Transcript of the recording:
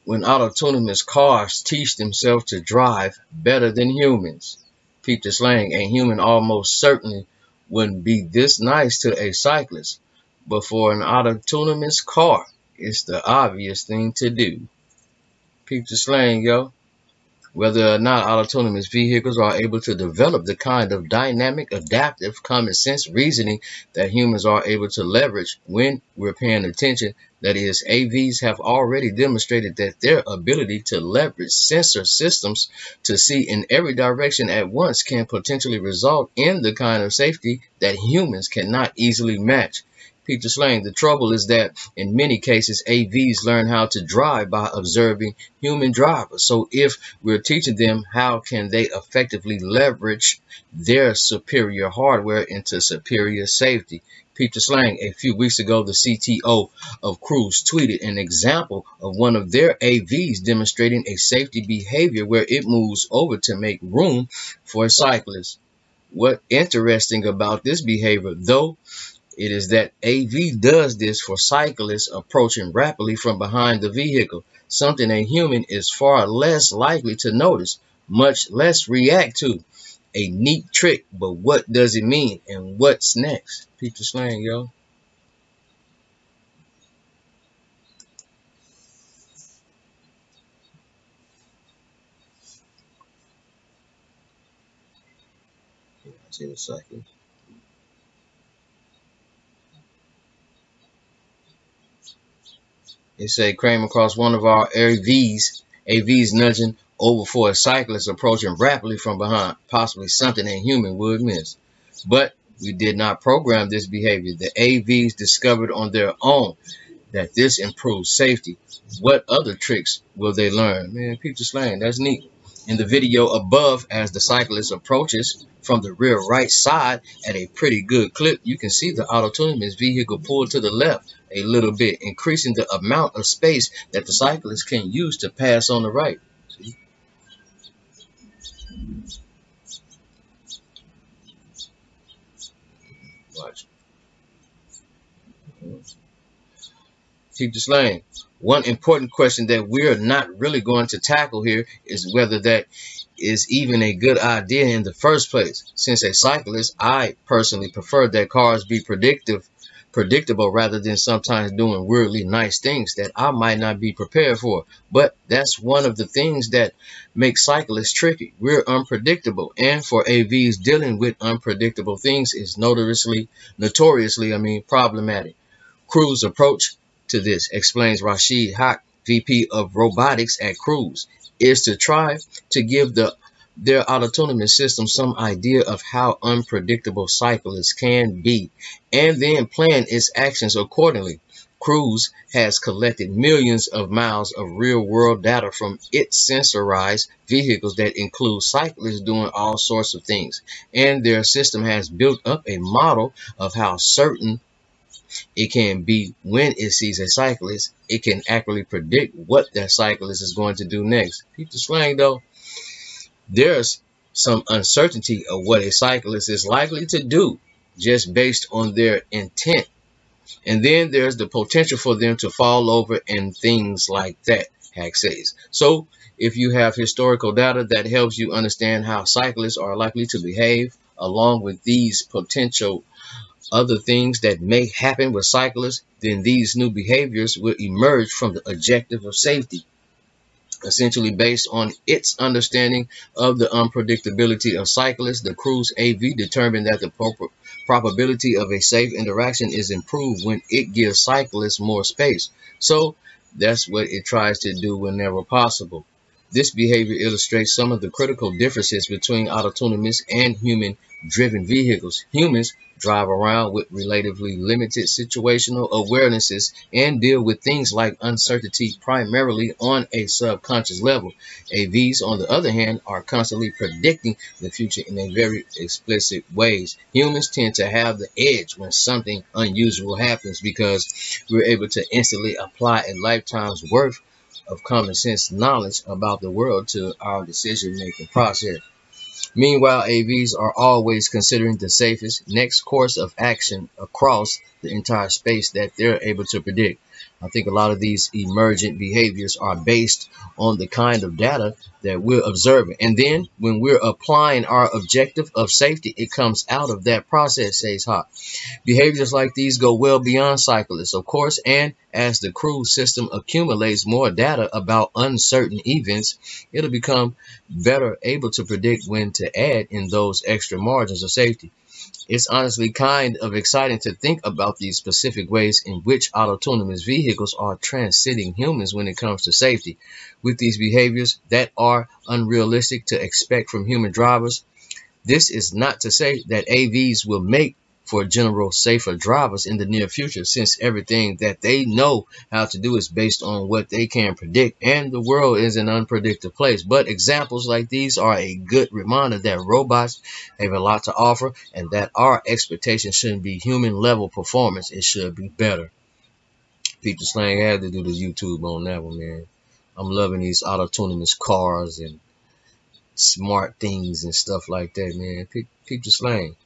when autonomous cars teach themselves to drive better than humans. Peep the slang, a human almost certainly wouldn't be this nice to a cyclist, but for an autonomous car, it's the obvious thing to do. Peep the slang, yo. Whether or not autonomous vehicles are able to develop the kind of dynamic, adaptive, common sense reasoning that humans are able to leverage when we're paying attention. That is, AVs have already demonstrated that their ability to leverage sensor systems to see in every direction at once can potentially result in the kind of safety that humans cannot easily match. Peep the slang. The trouble is that in many cases, AVs learn how to drive by observing human drivers. So if we're teaching them, how can they effectively leverage their superior hardware into superior safety? Peep the slang. A few weeks ago, the CTO of Cruise tweeted an example of one of their AVs demonstrating a safety behavior where it moves over to make room for a cyclist. What's interesting about this behavior, though, it is that AV does this for cyclists approaching rapidly from behind the vehicle, something a human is far less likely to notice, much less react to. A neat trick, but what does it mean and what's next? Peep the slang, yo. See a second. It said came across one of our AVs nudging over for a cyclist approaching rapidly from behind, possibly something a human would miss. But we did not program this behavior. The AVs discovered on their own that this improves safety. What other tricks will they learn? Man, peep the slang, that's neat. In the video above, as the cyclist approaches from the rear right side at a pretty good clip, you can see the autonomous vehicle pull to the left a little bit, increasing the amount of space that the cyclist can use to pass on the right. See? Watch. Keep the slang. One important question that we're not really going to tackle here is whether that is even a good idea in the first place. Since a cyclist, I personally prefer that cars be predictable rather than sometimes doing weirdly nice things that I might not be prepared for. But that's one of the things that makes cyclists tricky. We're unpredictable, and for AVs, dealing with unpredictable things is notoriously problematic. Cruise approach to this, explains Rashid Haq, VP of Robotics at Cruise, is to try to give their autonomous system some idea of how unpredictable cyclists can be, and then plan its actions accordingly. Cruise has collected millions of miles of real-world data from its sensorized vehicles that include cyclists doing all sorts of things, and their system has built up a model of how certain it can be when it sees a cyclist. It can accurately predict what that cyclist is going to do next. Keep the slang, though. There's some uncertainty of what a cyclist is likely to do just based on their intent. And then there's the potential for them to fall over and things like that, Hack says. So if you have historical data that helps you understand how cyclists are likely to behave, along with these potential other things that may happen with cyclists, then these new behaviors will emerge from the objective of safety, essentially based on its understanding of the unpredictability of cyclists. The Cruise AV determined that the probability of a safe interaction is improved when it gives cyclists more space. So that's what it tries to do whenever possible. This behavior illustrates some of the critical differences between autonomous and human-driven vehicles. Humans drive around with relatively limited situational awarenesses and deal with things like uncertainty primarily on a subconscious level. AVs, on the other hand, are constantly predicting the future in a very explicit ways. Humans tend to have the edge when something unusual happens because we're able to instantly apply a lifetime's worth of common sense knowledge about the world to our decision-making process. Meanwhile, AVs are always considering the safest next course of action across the entire space that they're able to predict. I think a lot of these emergent behaviors are based on the kind of data that we're observing. And then when we're applying our objective of safety, it comes out of that process, says Hawk. Behaviors like these go well beyond cyclists, of course, and as the cruise system accumulates more data about uncertain events, it'll become better able to predict when to add in those extra margins of safety. It's honestly kind of exciting to think about these specific ways in which autonomous vehicles are transcending humans when it comes to safety. With these behaviors that are unrealistic to expect from human drivers, this is not to say that AVs will make for general safer drivers in the near future, since everything that they know how to do is based on what they can predict, and the world is an unpredictable place. But examples like these are a good reminder that robots have a lot to offer, and that our expectations shouldn't be human level performance. It should be better. Peter Slang had to do the YouTube on that one, man. I'm loving these autonomous cars and smart things and stuff like that, man. Peep the Slang.